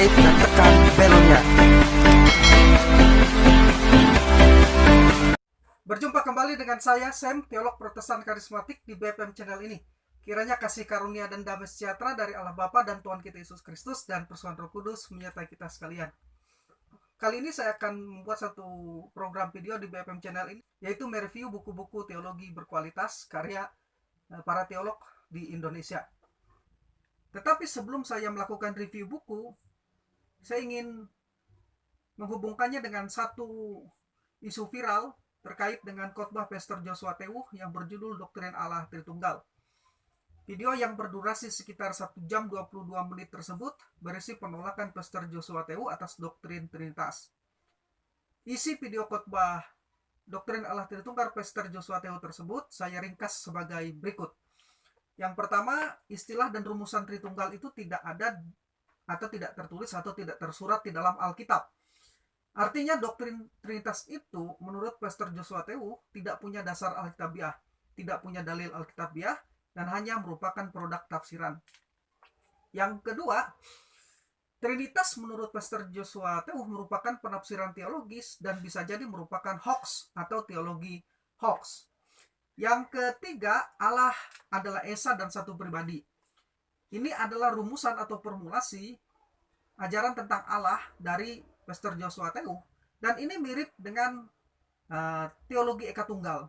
subscribe dan tekan belnya. Berjumpa kembali dengan saya, Sam, teolog Protestan karismatik di BFM channel ini. Kiranya kasih karunia dan damai sejahtera dari Allah Bapa dan Tuhan kita Yesus Kristus dan persekutuan Roh Kudus menyertai kita sekalian. Kali ini saya akan membuat satu program video di BFM channel ini, yaitu mereview buku-buku teologi berkualitas karya para teolog di Indonesia. Tetapi sebelum saya melakukan review buku, saya ingin menghubungkannya dengan satu isu viral terkait dengan khotbah Pastor Joshua Teuw yang berjudul Doktrin Allah Tritunggal. Video yang berdurasi sekitar 1 jam 22 menit tersebut berisi penolakan Pastor Joshua Teuw atas doktrin Trinitas. Isi video khotbah Doktrin Allah Tritunggal Pastor Joshua Teuw tersebut saya ringkas sebagai berikut. Yang pertama, istilah dan rumusan Tritunggal itu tidak ada atau tidak tertulis atau tidak tersurat di dalam Alkitab. Artinya doktrin Trinitas itu menurut Pastor Joshua Teuw tidak punya dasar Alkitabiah, tidak punya dalil Alkitabiah, dan hanya merupakan produk tafsiran. Yang kedua, Trinitas menurut Pastor Joshua Teuw merupakan penafsiran teologis dan bisa jadi merupakan hoax atau teologi hoax. Yang ketiga, Allah adalah Esa dan satu pribadi. Ini adalah rumusan atau formulasi ajaran tentang Allah dari Pastor Joshua Teuw, dan ini mirip dengan teologi Eka Tunggal.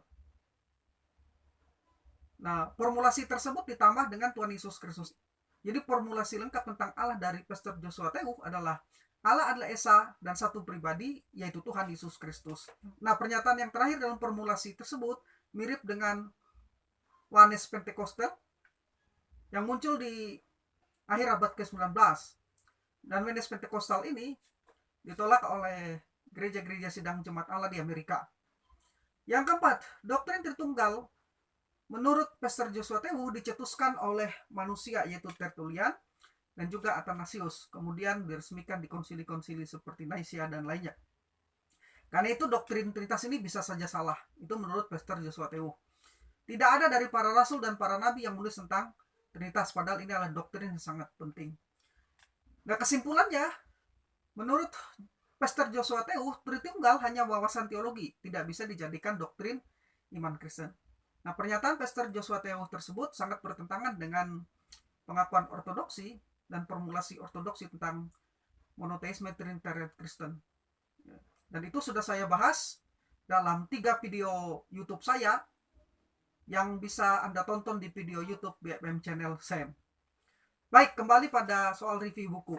Nah, formulasi tersebut ditambah dengan Tuhan Yesus Kristus. Jadi formulasi lengkap tentang Allah dari Pastor Joshua Teuw adalah Allah adalah Esa dan satu pribadi, yaitu Tuhan Yesus Kristus. Nah, pernyataan yang terakhir dalam formulasi tersebut mirip dengan Wanes Pentekostal yang muncul di akhir abad ke-19. Dan Wanes Pentekostal ini ditolak oleh gereja-gereja sidang jemaat Allah di Amerika. Yang keempat, doktrin Tritunggal menurut Pastor Joshua Teuw dicetuskan oleh manusia, yaitu Tertullian dan juga Athanasius, kemudian diresmikan di konsili-konsili seperti Nicaea dan lainnya. Karena itu doktrin Trinitas ini bisa saja salah. Itu menurut Pastor Joshua Teuw. Tidak ada dari para rasul dan para nabi yang menulis tentang Trinitas, padahal ini adalah doktrin yang sangat penting. Nah, kesimpulannya, menurut Pastor Joshua Teuw, Tritunggal hanya wawasan teologi, tidak bisa dijadikan doktrin iman Kristen. Nah, pernyataan Pastor Joshua Teuw tersebut sangat bertentangan dengan pengakuan ortodoksi dan formulasi ortodoksi tentang monoteisme Trinitarian Kristen. Dan itu sudah saya bahas dalam 3 video YouTube saya yang bisa Anda tonton di video YouTube BFM channel Sam. Baik, kembali pada soal review buku.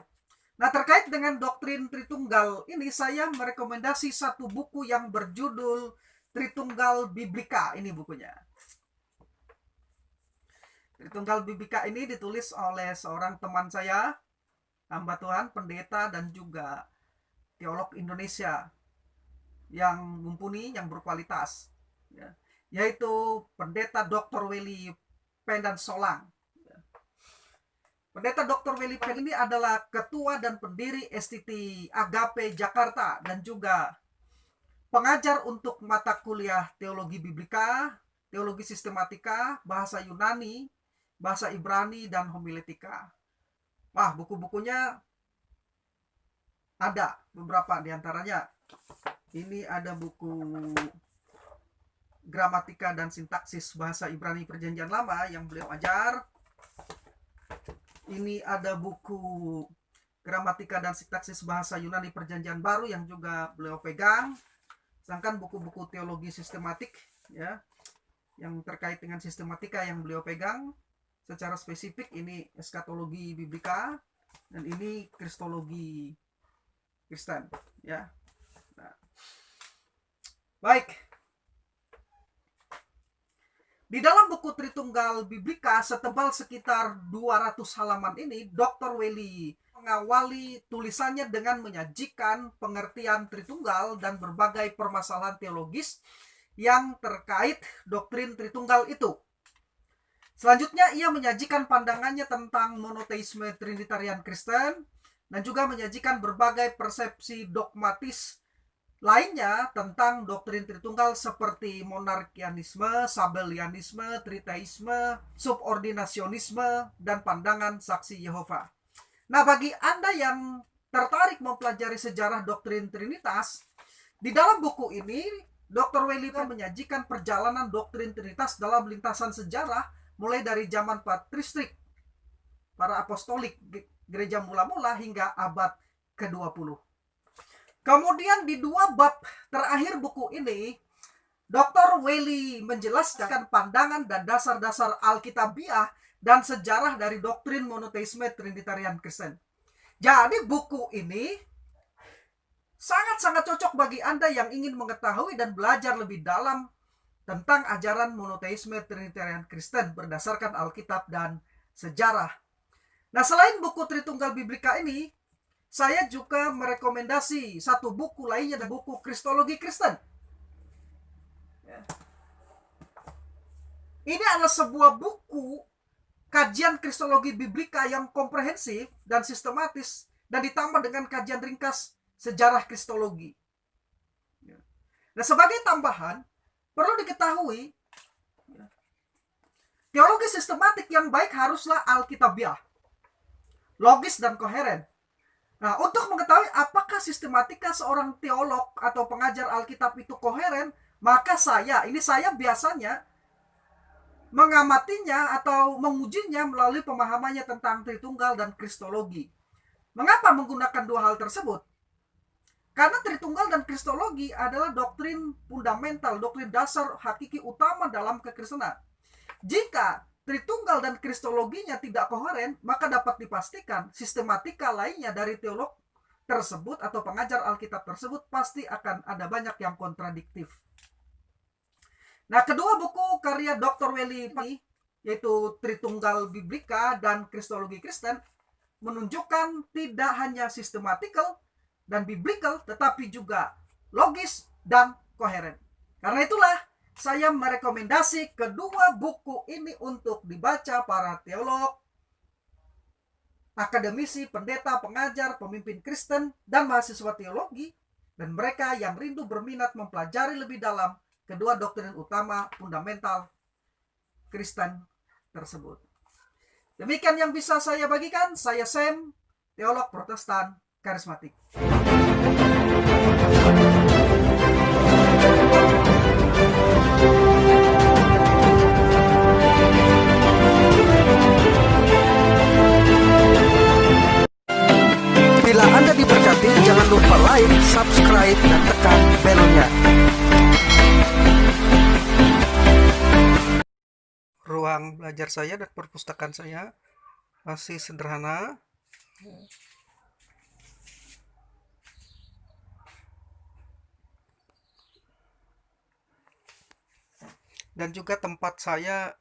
Nah, terkait dengan doktrin Tritunggal ini, saya merekomendasi satu buku yang berjudul Tritunggal Biblika. Ini bukunya. Tritunggal Biblika ini ditulis oleh seorang teman saya, hamba Tuhan, pendeta, dan juga teolog Indonesia yang mumpuni, yang berkualitas, yaitu Pendeta Dr. Welly Pendan Solang. Pendeta Dr. Welly Pendan ini adalah ketua dan pendiri STT Agape Jakarta dan juga pengajar untuk mata kuliah teologi biblika, teologi sistematika, bahasa Yunani, bahasa Ibrani, dan homiletika. Wah, buku-bukunya ada beberapa diantaranya. Ini ada buku gramatika dan sintaksis bahasa Ibrani Perjanjian Lama yang beliau ajar. Ini ada buku gramatika dan sintaksis bahasa Yunani Perjanjian Baru yang juga beliau pegang. Sedangkan buku-buku teologi sistematik ya yang terkait dengan sistematika yang beliau pegang secara spesifik, ini eskatologi biblika dan ini kristologi Kristen ya. Nah, baik. Di dalam buku Tritunggal Biblika setebal sekitar 200 halaman ini, Dr. Welly mengawali tulisannya dengan menyajikan pengertian Tritunggal dan berbagai permasalahan teologis yang terkait doktrin Tritunggal itu. Selanjutnya ia menyajikan pandangannya tentang monoteisme Trinitarian Kristen dan juga menyajikan berbagai persepsi dogmatis lainnya tentang doktrin Tritunggal seperti monarkianisme, sabellianisme, triteisme, subordinasionisme, dan pandangan saksi Yehova. Nah, bagi Anda yang tertarik mempelajari sejarah doktrin Trinitas, di dalam buku ini Dr. Welly menyajikan perjalanan doktrin Trinitas dalam lintasan sejarah mulai dari zaman patristik, para apostolik, gereja mula-mula hingga abad ke-20. Kemudian di 2 bab terakhir buku ini, Dr. Welly menjelaskan pandangan dan dasar-dasar Alkitabiah dan sejarah dari doktrin monoteisme Trinitarian Kristen. Jadi buku ini sangat-sangat cocok bagi Anda yang ingin mengetahui dan belajar lebih dalam tentang ajaran monoteisme Trinitarian Kristen berdasarkan Alkitab dan sejarah. Nah, selain buku Tritunggal Biblika ini, saya juga merekomendasi satu buku lainnya, buku Kristologi Kristen. Ini adalah sebuah buku kajian Kristologi Biblika yang komprehensif dan sistematis, dan ditambah dengan kajian ringkas sejarah Kristologi. Nah, sebagai tambahan, perlu diketahui, teologi sistematik yang baik haruslah alkitabiah, logis dan koheren. Nah, untuk mengetahui apakah sistematika seorang teolog atau pengajar Alkitab itu koheren, maka saya biasanya mengamatinya atau mengujinya melalui pemahamannya tentang Tritunggal dan Kristologi. Mengapa menggunakan 2 hal tersebut? Karena Tritunggal dan Kristologi adalah doktrin fundamental, doktrin dasar hakiki utama dalam kekristenan. Jika Tritunggal dan Kristologinya tidak koheren, maka dapat dipastikan sistematika lainnya dari teolog tersebut atau pengajar Alkitab tersebut pasti akan ada banyak yang kontradiktif. Nah, kedua buku karya Dr. Welly ini, yaitu Tritunggal Biblika dan Kristologi Kristen, menunjukkan tidak hanya sistematikal dan biblical, tetapi juga logis dan koheren. Karena itulah saya merekomendasi kedua buku ini untuk dibaca para teolog, akademisi, pendeta, pengajar, pemimpin Kristen, dan mahasiswa teologi, dan mereka yang rindu berminat mempelajari lebih dalam kedua doktrin utama fundamental Kristen tersebut. Demikian yang bisa saya bagikan. Saya Sam, teolog Protestan karismatik. Bila Anda diberkati, jangan lupa like, subscribe, dan tekan belnya. Ruang belajar saya dan perpustakaan saya masih sederhana. Dan juga tempat saya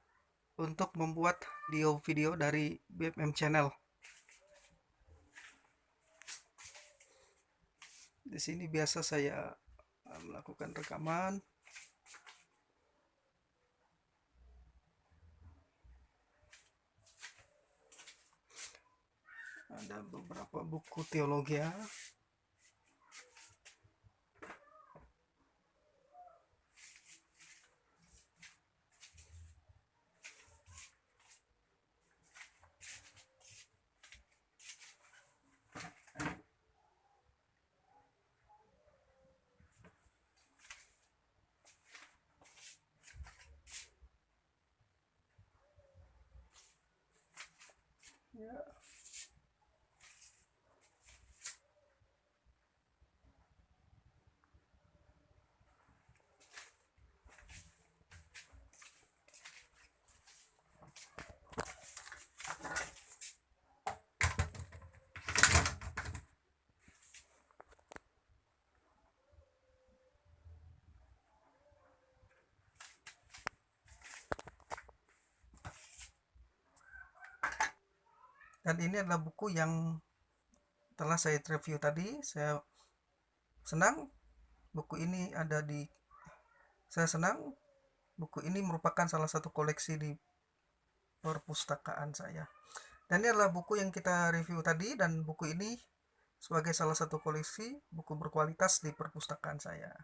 untuk membuat video-video dari BFM Channel. Di sini biasa saya melakukan rekaman. Ada beberapa buku teologi ya. Dan ini adalah buku yang telah saya review tadi. Saya senang buku ini ada di buku ini merupakan salah satu koleksi di perpustakaan saya. Dan ini adalah buku yang kita review tadi, dan buku ini sebagai salah satu koleksi buku berkualitas di perpustakaan saya.